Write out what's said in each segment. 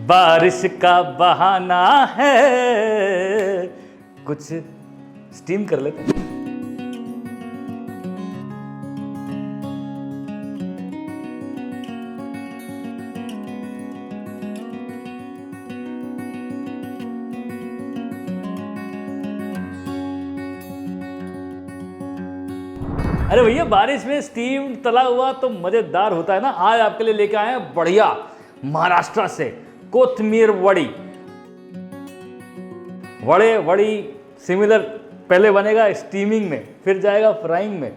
बारिश का बहाना है, कुछ स्टीम कर लेते हैं। अरे भैया, बारिश में स्टीम तला हुआ तो मजेदार होता है ना। आज आपके लिए लेके आए हैं बढ़िया महाराष्ट्र से कोथमीर वड़ी। वड़ी सिमिलर, पहले बनेगा स्टीमिंग में, फिर जाएगा फ्राइंग में।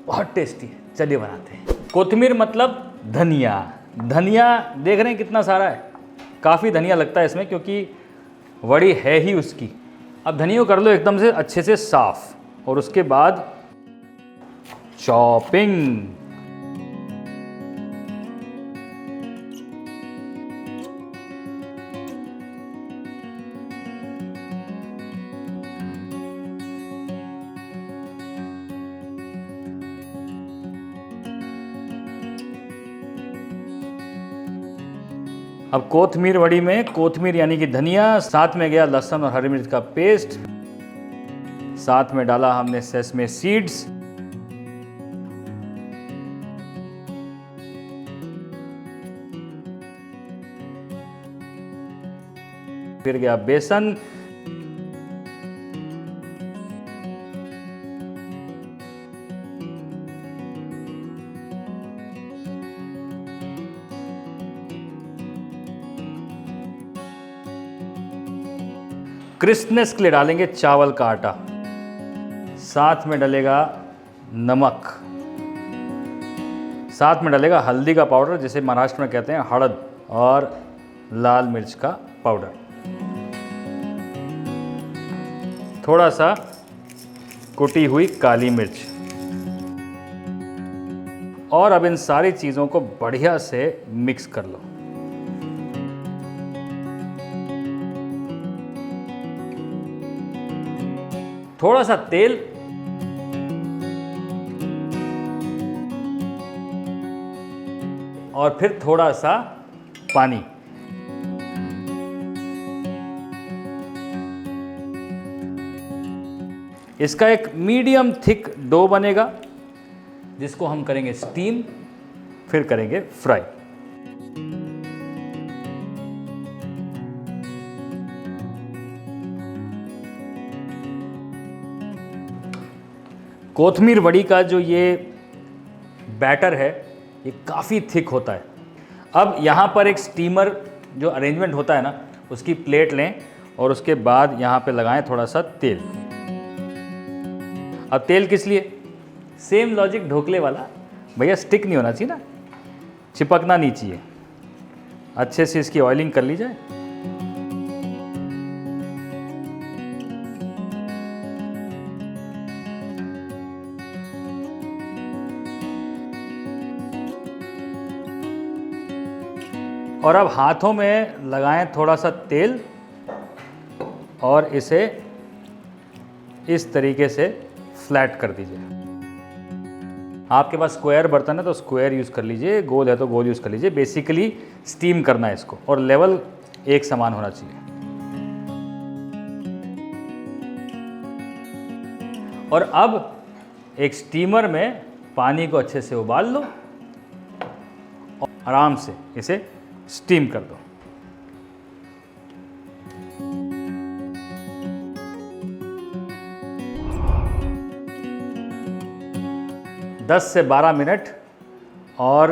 बहुत टेस्टी है, चलिए बनाते हैं। कोथमीर मतलब धनिया। धनिया देख रहे हैं कितना सारा है, काफ़ी धनिया लगता है इसमें क्योंकि वड़ी है ही उसकी। अब धनिया को कर लो एकदम से अच्छे से साफ, और उसके बाद चॉपिंग। अब कोथमीर वड़ी में कोथमीर यानी कि धनिया, साथ में गया लहसुन और हरी मिर्च का पेस्ट, साथ में डाला हमने सेसमे सीड्स, फिर गया बेसन, क्रिस्पनेस के लिए डालेंगे चावल का आटा, साथ में डलेगा नमक, साथ में डलेगा हल्दी का पाउडर जिसे महाराष्ट्र में कहते हैं हड़द, और लाल मिर्च का पाउडर, थोड़ा सा कुटी हुई काली मिर्च। और अब इन सारी चीज़ों को बढ़िया से मिक्स कर लो। थोड़ा सा तेल, और फिर थोड़ा सा पानी। इसका एक मीडियम थिक डो बनेगा जिसको हम करेंगे स्टीम, फिर करेंगे फ्राई। कोथमीर वड़ी का जो ये बैटर है ये काफ़ी थिक होता है। अब यहाँ पर एक स्टीमर जो अरेंजमेंट होता है ना, उसकी प्लेट लें और उसके बाद यहाँ पे लगाएं थोड़ा सा तेल। अब तेल किस लिए? सेम लॉजिक ढोकले वाला, भैया स्टिक नहीं होना चाहिए ना, चिपकना नहीं चाहिए। अच्छे से इसकी ऑयलिंग कर ली जाए। और अब हाथों में लगाएं थोड़ा सा तेल और इसे इस तरीके से फ्लैट कर दीजिए। आपके पास स्क्वायर बर्तन है तो स्क्वायर यूज़ कर लीजिए, गोल है तो गोल यूज़ कर लीजिए। बेसिकली स्टीम करना है इसको और लेवल एक समान होना चाहिए। और अब एक स्टीमर में पानी को अच्छे से उबाल लो और आराम से इसे स्टीम कर दो। दस से 12 मिनट और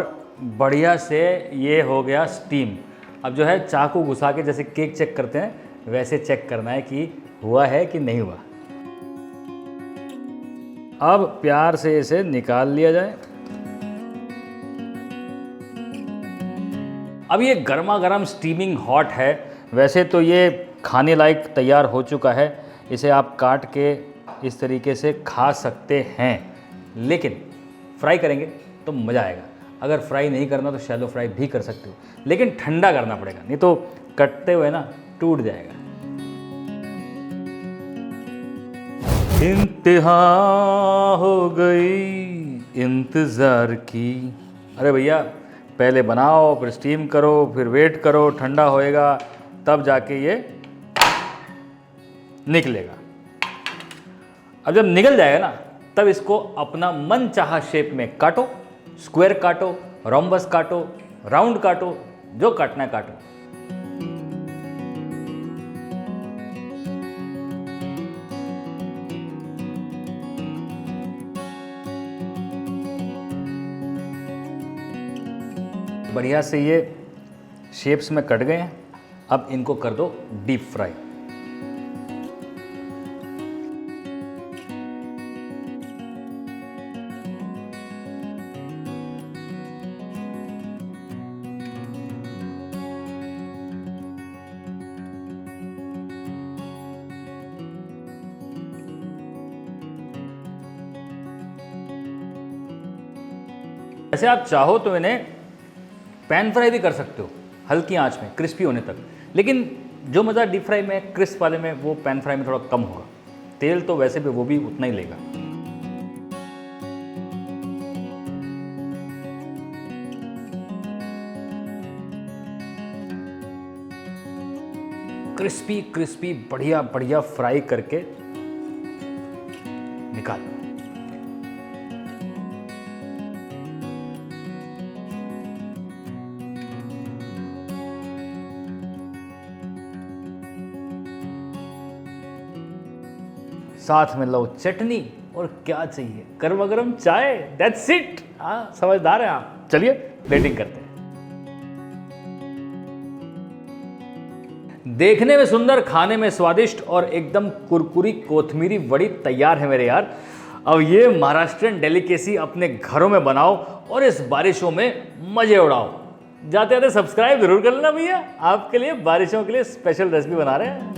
बढ़िया से ये हो गया स्टीम। अब जो है चाकू घुसा के जैसे केक चेक करते हैं वैसे चेक करना है कि हुआ है कि नहीं हुआ। अब प्यार से इसे निकाल लिया जाए। अब ये गर्मा गर्म स्टीमिंग हॉट है। वैसे तो ये खाने लायक तैयार हो चुका है, इसे आप काट के इस तरीके से खा सकते हैं, लेकिन फ्राई करेंगे तो मज़ा आएगा। अगर फ्राई नहीं करना तो शैलो फ्राई भी कर सकते हो, लेकिन ठंडा करना पड़ेगा, नहीं तो कटते हुए ना टूट जाएगा। इंतहा हो गई इंतज़ार की। अरे भैया, पहले बनाओ, फिर स्टीम करो, फिर वेट करो, ठंडा होएगा, तब जाके ये निकलेगा। अब जब निकल जाएगा ना, तब इसको अपना मन चाहा शेप में काटो, स्क्वायर काटो, रोम्बस काटो, राउंड काटो, जो काटना है काटो। बढ़िया से ये शेप्स में कट गए हैं। अब इनको कर दो डीप फ्राई। ऐसे आप चाहो तो इन्हें पैन फ्राई भी कर सकते हो, हल्की आंच में क्रिस्पी होने तक। लेकिन जो मज़ा डीप फ्राई में, क्रिस्प वाले में, वो पैन फ्राई में थोड़ा कम होगा। तेल तो वैसे भी वो भी उतना ही लेगा। क्रिस्पी क्रिस्पी बढ़िया बढ़िया फ्राई करके निकाल। साथ में लो चटनी, और क्या चाहिए, गर्मा गर्म चाय, दैट्स इट। हाँ, समझदार हैं आप। चलिए प्लेटिंग करते हैं। देखने में सुंदर, खाने में स्वादिष्ट और एकदम कुरकुरी कोथमीरी वड़ी तैयार है मेरे यार। अब ये महाराष्ट्रियन डेलिकेसी अपने घरों में बनाओ और इस बारिशों में मजे उड़ाओ। जाते जाते सब्सक्राइब जरूर कर लेना भैया, आपके लिए बारिशों के लिए स्पेशल रेसिपी बना रहे हैं।